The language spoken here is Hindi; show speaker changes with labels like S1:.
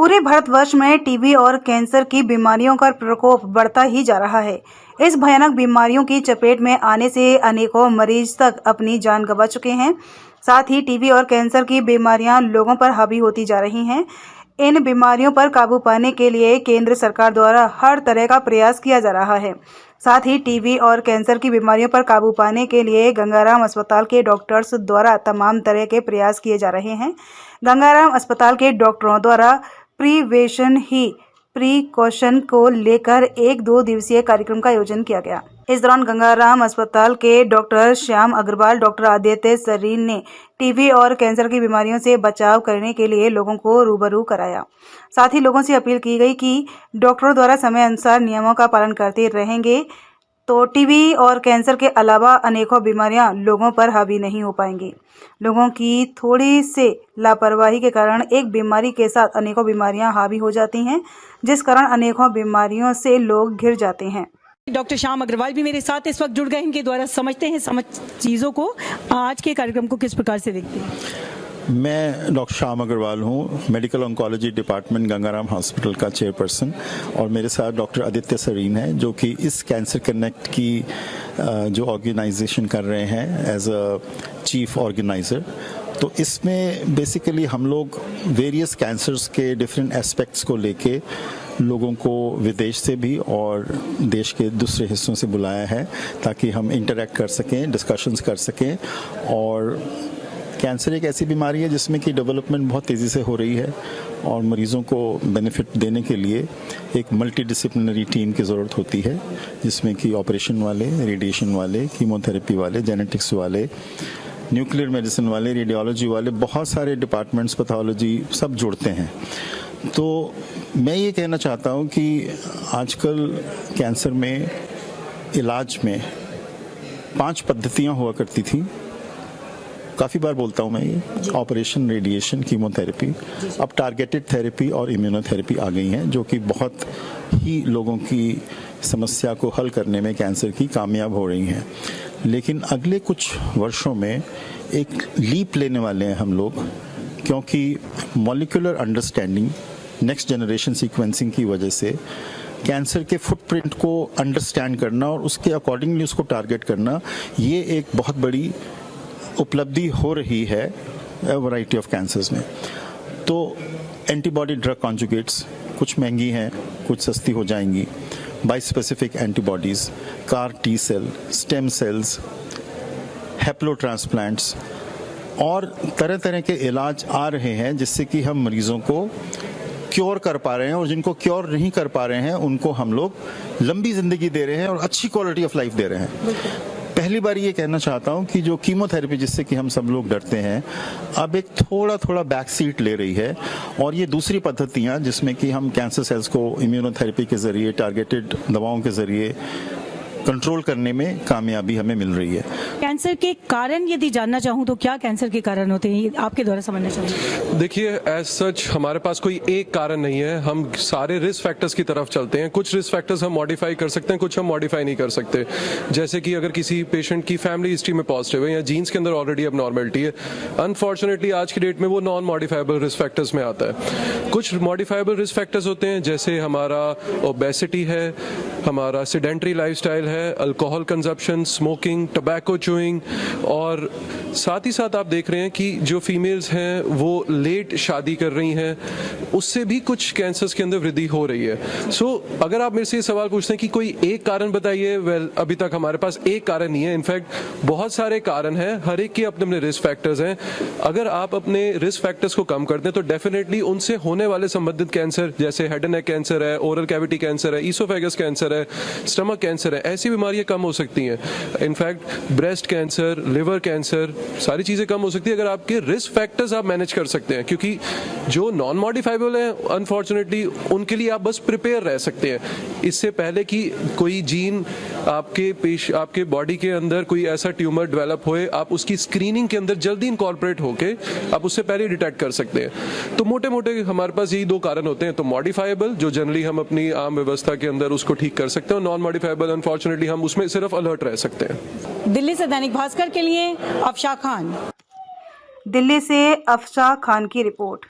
S1: पूरे भारतवर्ष में टीबी और कैंसर की बीमारियों का प्रकोप बढ़ता ही जा रहा है। इस भयानक बीमारियों की चपेट में आने से अनेकों मरीज तक अपनी जान गंवा चुके हैं। साथ ही टीबी और कैंसर की बीमारियां लोगों पर हावी होती जा रही हैं। इन बीमारियों पर काबू पाने के लिए केंद्र सरकार द्वारा हर तरह का प्रयास किया जा रहा है। साथ ही टीबी और कैंसर की बीमारियों पर काबू पाने के लिए गंगाराम अस्पताल के डॉक्टर्स द्वारा तमाम तरह के प्रयास किए जा रहे हैं। गंगाराम अस्पताल के डॉक्टरों द्वारा प्रिवेंशन ही प्रिकॉशन को लेकर 1-2 दिवसीय कार्यक्रम का आयोजन किया गया। इस दौरान गंगाराम अस्पताल के डॉक्टर श्याम अग्रवाल, डॉक्टर आदित्य सरीन ने टीबी और कैंसर की बीमारियों से बचाव करने के लिए लोगों को रूबरू कराया। साथ ही लोगों से अपील की गई कि डॉक्टरों द्वारा समय अनुसार नियमों का पालन करते रहेंगे तो टीबी और कैंसर के अलावा अनेकों बीमारियां लोगों पर हावी नहीं हो पाएंगी। लोगों की थोड़ी से लापरवाही के कारण एक बीमारी के साथ अनेकों बीमारियां हावी हो जाती हैं, जिस कारण अनेकों बीमारियों से लोग घिर जाते हैं।
S2: डॉक्टर श्याम अग्रवाल भी मेरे साथ इस वक्त जुड़ गए। इनके द्वारा समझते हैं चीज़ों को। आज के कार्यक्रम को किस प्रकार से देखते हैं?
S3: मैं डॉक्टर श्याम अग्रवाल हूँ, medical oncology department Gangaram hospital का चेयरपर्सन, और मेरे साथ डॉक्टर आदित्य सरीन है जो कि इस कैंसर कनेक्ट की जो ऑर्गेनाइजेशन कर रहे हैं एज अ चीफ ऑर्गेनाइजर। तो इसमें बेसिकली हम लोग वेरियस कैंसर्स के डिफरेंट एस्पेक्ट्स को लेके लोगों को विदेश से भी और देश के दूसरे हिस्सों से बुलाया है ताकि हम इंटरेक्ट कर सकें, डिस्कशंस कर सकें। और कैंसर एक ऐसी बीमारी है जिसमें कि डेवलपमेंट बहुत तेज़ी से हो रही है और मरीज़ों को बेनिफिट देने के लिए एक मल्टी डिसिप्लिनरी टीम की ज़रूरत होती है, जिसमें कि ऑपरेशन वाले, रेडिएशन वाले, कीमोथेरेपी वाले, जेनेटिक्स वाले, न्यूक्लियर मेडिसिन वाले, रेडियोलॉजी वाले, बहुत सारे डिपार्टमेंट्स, पैथोलॉजी सब जुड़ते हैं। तो मैं ये कहना चाहता हूँ कि आजकल कैंसर में इलाज में 5 पद्धतियाँ हुआ करती थी। काफ़ी बार बोलता हूँ मैं ये, ऑपरेशन, रेडिएशन, कीमोथेरेपी, अब टारगेटेड थेरेपी और इम्यूनोथेरेपी आ गई हैं जो कि बहुत ही लोगों की समस्या को हल करने में कैंसर की कामयाब हो रही हैं। लेकिन अगले कुछ वर्षों में एक लीप लेने वाले हैं हम लोग, क्योंकि molecular understanding, next generation sequencing की वजह से कैंसर के फुटप्रिंट को अंडरस्टैंड करना और उसके अकॉर्डिंगली उसको टारगेट करना, ये एक बहुत बड़ी उपलब्धि हो रही है वैरायटी ऑफ कैंसर्स में। तो एंटीबॉडी ड्रग कॉन्जुगेट्स कुछ महंगी हैं, कुछ सस्ती हो जाएंगी। Bispecific antibodies, CAR T cell, stem cells, haplo transplants और तरह तरह के इलाज आ रहे हैं जिससे कि हम मरीज़ों को क्योर कर पा रहे हैं, और जिनको क्योर नहीं कर पा रहे हैं उनको हम लोग लंबी ज़िंदगी दे रहे हैं और अच्छी क्वालिटी ऑफ लाइफ दे रहे हैं। पहली बार ये कहना चाहता हूँ कि जो कीमोथेरेपी जिससे कि हम सब लोग डरते हैं, अब एक थोड़ा बैक सीट ले रही है, और ये दूसरी पद्धतियाँ जिसमें कि हम कैंसर सेल्स को इम्यूनोथेरेपी के ज़रिए, टारगेटेड दवाओं के ज़रिए कंट्रोल करने में कामयाबी हमें मिल रही है।
S2: कैंसर के कारण यदि जानना चाहूँ तो क्या कैंसर के कारण होते हैं, आपके द्वारा समझना चाहूँगी।
S4: देखिए, एज सच हमारे पास कोई एक कारण नहीं है, हम सारे रिस्क फैक्टर्स की तरफ चलते हैं। कुछ रिस्क फैक्टर्स हम मॉडिफाई कर सकते हैं, कुछ हम मॉडिफाई नहीं कर सकते। जैसे कि अगर किसी पेशेंट की फैमिली हिस्ट्री में पॉजिटिव है या जीन्स के अंदर ऑलरेडी अब नॉर्मेलिटी है, अनफॉर्चुनेटली आज की डेट में वो नॉन मॉडिफाइबल रिस्क फैक्टर्स में आता है। कुछ मॉडिफाइबल रिस्क फैक्टर्स होते हैं, जैसे हमारा ओबेसिटी है, हमारा सेडेंटरी लाइफस्टाइल है, alcohol consumption, smoking, tobacco chewing, और साथ ही साथ आप देख रहे हैं कि जो फीमेल्स हैं वो लेट शादी कर रही हैं, उससे भी कुछ कैंसर्स के अंदर वृद्धि हो रही है। सो अगर आप मेरे से ये सवाल पूछते हैं कि कोई एक कारण बताइए, वेल अभी तक हमारे पास एक कारण नहीं है। इनफैक्ट बहुत सारे कारण हैं, हर एक के अपने अपने रिस्क फैक्टर्स हैं। अगर आप अपने रिस्क फैक्टर्स को कम कर दें तो डेफिनेटली उनसे होने वाले संबंधित कैंसर, जैसे हेड एंड नेक कैंसर है, ओरल कैविटी कैंसर है, ईसोफेगस कैंसर है, स्टमक कैंसर है, ऐसी बीमारियां कम हो सकती हैं। In fact breast cancer, liver cancer, सारी चीजें कम हो सकती है अगर आपके रिस्क फैक्टर्स आप मैनेज कर सकते हैं। क्योंकि जो नॉन मॉडिफाइबल है, अनफॉर्चुनेटली उनके लिए आप बस प्रिपेयर रह सकते हैं, इससे पहले कि कोई जीन आपके बॉडी के अंदर कोई ऐसा ट्यूमर डेवलप होए, आप उसकी स्क्रीनिंग के अंदर जल्दी इनकॉर्पोरेट होके आप उससे पहले डिटेक्ट कर सकते हैं। तो मोटे मोटे हमारे पास यही 2 कारण होते हैं। तो मॉडिफाइबल, जो जनरली हम अपनी आम व्यवस्था के अंदर उसको ठीक कर सकते हैं, और नॉन मॉडिफाइबल अनफॉर्चुनेटली हम उसमें सिर्फ अलर्ट रह सकते हैं।
S2: दिल्ली से दैनिक भास्कर के लिए अफशा खान।
S1: दिल्ली से अफशा खान की रिपोर्ट।